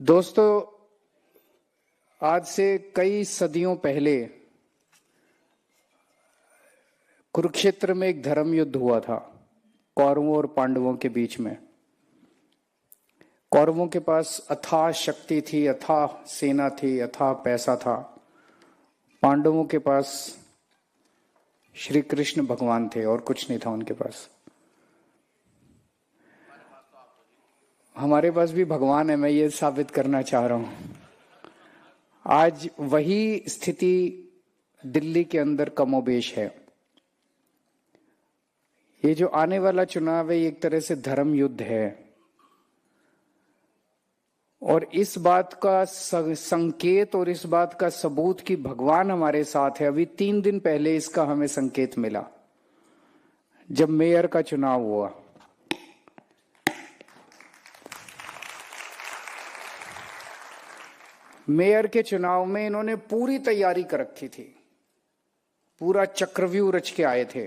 दोस्तों, आज से कई सदियों पहले कुरुक्षेत्र में एक धर्म युद्ध हुआ था कौरवों और पांडवों के बीच में। कौरवों के पास अथाह शक्ति थी, अथाह सेना थी, अथाह पैसा था। पांडवों के पास श्री कृष्ण भगवान थे और कुछ नहीं था उनके पास। हमारे पास भी भगवान है, मैं ये साबित करना चाह रहा हूं। आज वही स्थिति दिल्ली के अंदर कमोबेश है। ये जो आने वाला चुनाव है, एक तरह से धर्म युद्ध है और इस बात का संकेत और इस बात का सबूत कि भगवान हमारे साथ है, अभी 3 दिन पहले इसका हमें संकेत मिला जब मेयर का चुनाव हुआ। मेयर के चुनाव में इन्होंने पूरी तैयारी कर रखी थी, पूरा चक्रव्यूह रच के आए थे।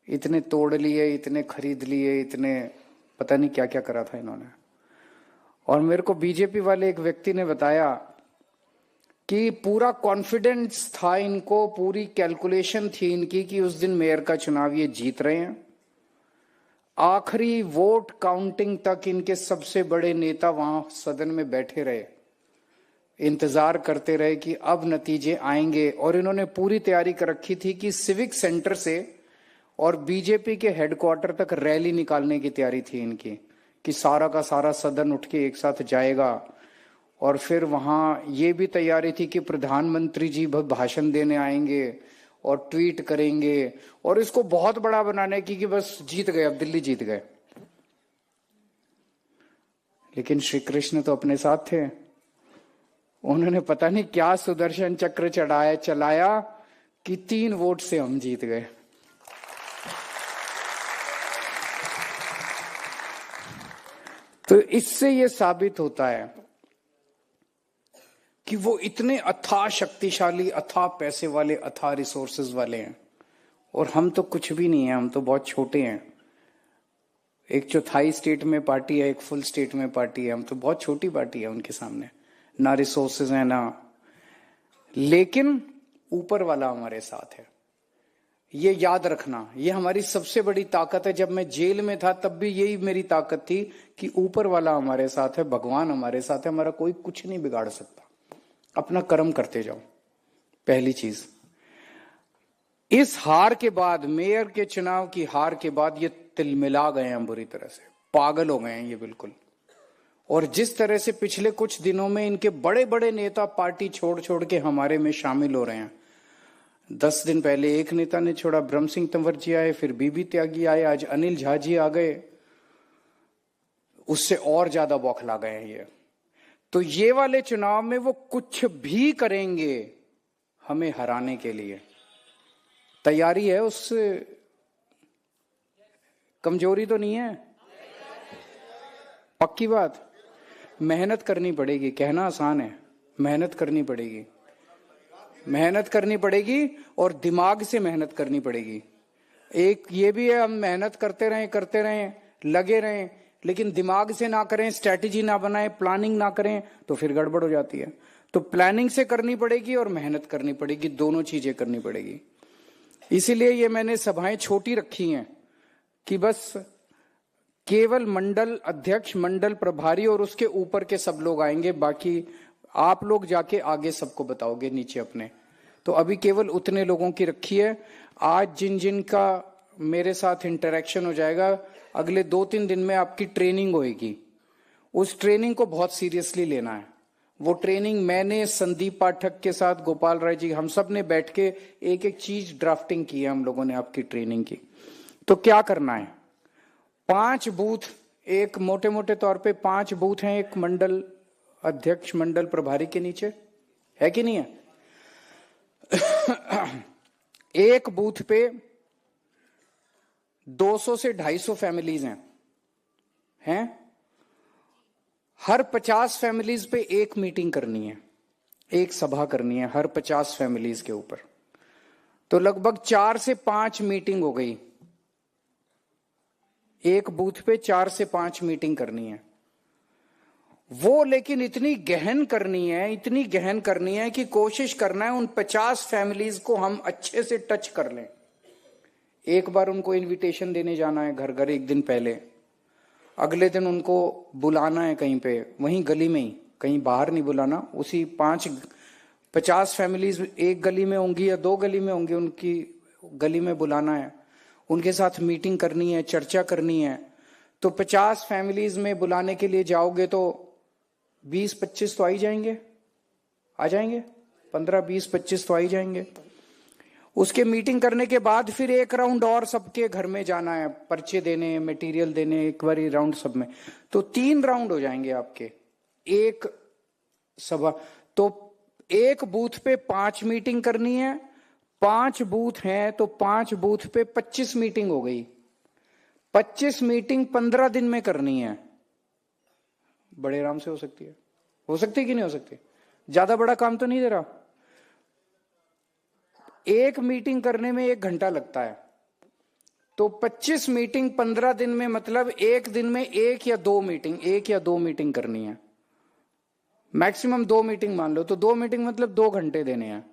इतने तोड़ लिए, इतने खरीद लिए, इतने पता नहीं क्या क्या करा था इन्होंने। और मेरे को बीजेपी वाले एक व्यक्ति ने बताया कि पूरा कॉन्फिडेंस था इनको, पूरी कैलकुलेशन थी इनकी कि उस दिन मेयर का चुनाव ये जीत रहे हैं। आखिरी वोट काउंटिंग तक इनके सबसे बड़े नेता वहां सदन में बैठे रहे, इंतजार करते रहे कि अब नतीजे आएंगे। और इन्होंने पूरी तैयारी कर रखी थी कि सिविक सेंटर से और बीजेपी के हेडक्वार्टर तक रैली निकालने की तैयारी थी इनकी कि सारा का सारा सदन उठ के एक साथ जाएगा। और फिर वहां ये भी तैयारी थी कि प्रधानमंत्री जी भाषण देने आएंगे और ट्वीट करेंगे और इसको बहुत बड़ा बनाने की कि बस जीत गए, अब दिल्ली जीत गए। लेकिन श्री कृष्ण तो अपने साथ थे। उन्होंने पता नहीं क्या सुदर्शन चक्र चलाया कि 3 वोट से हम जीत गए। तो इससे यह साबित होता है कि वो इतने अथाह शक्तिशाली, अथाह पैसे वाले, अथाह रिसोर्सेज वाले हैं और हम तो कुछ भी नहीं है, हम तो बहुत छोटे हैं। 1/4 स्टेट में पार्टी है, 1 फुल स्टेट में पार्टी है, हम तो बहुत छोटी पार्टी है उनके सामने। ना रिसोर्सेज है ना, लेकिन ऊपर वाला हमारे साथ है। ये याद रखना, ये हमारी सबसे बड़ी ताकत है। जब मैं जेल में था तब भी यही मेरी ताकत थी कि ऊपर वाला हमारे साथ है, भगवान हमारे साथ है, हमारा कोई कुछ नहीं बिगाड़ सकता। अपना कर्म करते जाओ, पहली चीज। इस हार के बाद, मेयर के चुनाव की हार के बाद, ये तिलमिला गए हैं, बुरी तरह से पागल हो गए हैं ये बिल्कुल। और जिस तरह से पिछले कुछ दिनों में इनके बड़े बड़े नेता पार्टी छोड़ छोड़ के हमारे में शामिल हो रहे हैं। 10 दिन पहले एक नेता ने छोड़ा, ब्रह्म सिंह तंवर जी आए, फिर बीबी त्यागी आए, आज अनिल झा जी आ गए, उससे और ज्यादा बौखला गए हैं ये। तो ये वाले चुनाव में वो कुछ भी करेंगे हमें हराने के लिए। तैयारी है, उससे कमजोरी तो नहीं है, पक्की बात। मेहनत करनी पड़ेगी, कहना आसान है, मेहनत करनी पड़ेगी, मेहनत करनी पड़ेगी और दिमाग से मेहनत करनी पड़ेगी। एक ये भी है, हम मेहनत करते रहें, लगे रहें, लेकिन दिमाग से ना करें, स्ट्रैटेजी ना बनाएं, प्लानिंग ना करें तो फिर गड़बड़ हो जाती है। तो प्लानिंग से करनी पड़ेगी और मेहनत करनी पड़ेगी, दोनों चीजें करनी पड़ेगी। इसीलिए ये मैंने सभाएं छोटी रखी हैं कि बस केवल मंडल अध्यक्ष, मंडल प्रभारी और उसके ऊपर के सब लोग आएंगे, बाकी आप लोग जाके आगे सबको बताओगे नीचे अपने। तो अभी केवल उतने लोगों की रखी है। आज जिन जिन का मेरे साथ इंटरेक्शन हो जाएगा, अगले 2-3 दिन में आपकी ट्रेनिंग होएगी। उस ट्रेनिंग को बहुत सीरियसली लेना है। वो ट्रेनिंग मैंने संदीप पाठक के साथ, गोपाल राय जी, हम सब ने बैठ के एक एक चीज ड्राफ्टिंग की है हम लोगों ने आपकी ट्रेनिंग की। तो क्या करना है, 5 बूथ, एक मोटे मोटे तौर पे 5 बूथ हैं एक मंडल अध्यक्ष, मंडल प्रभारी के नीचे, है कि नहीं है? एक बूथ पे 200 से 250 फैमिलीज हैं? हर 50 फैमिलीज पे एक मीटिंग करनी है, एक सभा करनी है हर 50 फैमिलीज के ऊपर। तो लगभग 4 से 5 मीटिंग हो गई। एक बूथ पे 4 से 5 मीटिंग करनी है वो लेकिन इतनी गहन करनी है, इतनी गहन करनी है कि कोशिश करना है उन 50 फैमिलीज को हम अच्छे से टच कर लें। एक बार उनको इनविटेशन देने जाना है घर घर एक दिन पहले, अगले दिन उनको बुलाना है कहीं पे, वहीं गली में ही, कहीं बाहर नहीं बुलाना, उसी 50 फैमिलीज एक गली में होंगी या 2 गली में होंगी, उनकी गली में बुलाना है, उनके साथ मीटिंग करनी है, चर्चा करनी है। तो 50 फैमिलीज में बुलाने के लिए जाओगे तो 20-25 तो आ ही जाएंगे, आ जाएंगे, 15-20-25 तो आ ही जाएंगे। उसके मीटिंग करने के बाद फिर एक राउंड और सबके घर में जाना है, पर्चे देने, मटेरियल देने, एक बार राउंड सब में, तो 3 राउंड हो जाएंगे आपके एक सभा। तो एक बूथ पे 5 मीटिंग करनी है, 5 बूथ हैं तो 5 बूथ पे 25 मीटिंग हो गई। 25 मीटिंग 15 दिन में करनी है, बड़े आराम से हो सकती है। हो सकती है कि नहीं हो सकती? ज्यादा बड़ा काम तो नहीं दे रहा। एक मीटिंग करने में 1 घंटा लगता है, तो 25 मीटिंग 15 दिन में, मतलब एक दिन में 1 या 2 मीटिंग करनी है, मैक्सिमम 2 मीटिंग मान लो। तो 2 मीटिंग मतलब 2 घंटे देने हैं,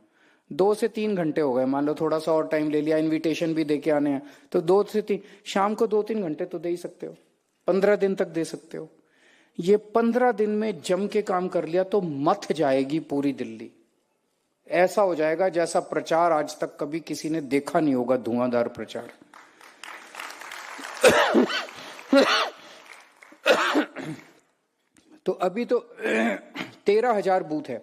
2 से 3 घंटे हो गए, मान लो थोड़ा सा और टाइम ले लिया, इनविटेशन भी देके आने हैं, तो 2 से 3, शाम को 2-3 घंटे तो दे ही सकते हो, 15 दिन तक दे सकते हो। ये 15 दिन में जम के काम कर लिया तो मथ जाएगी पूरी दिल्ली। ऐसा हो जाएगा जैसा प्रचार आज तक कभी किसी ने देखा नहीं होगा, धुआंधार प्रचार। तो अभी तो 13,000 बूथ है।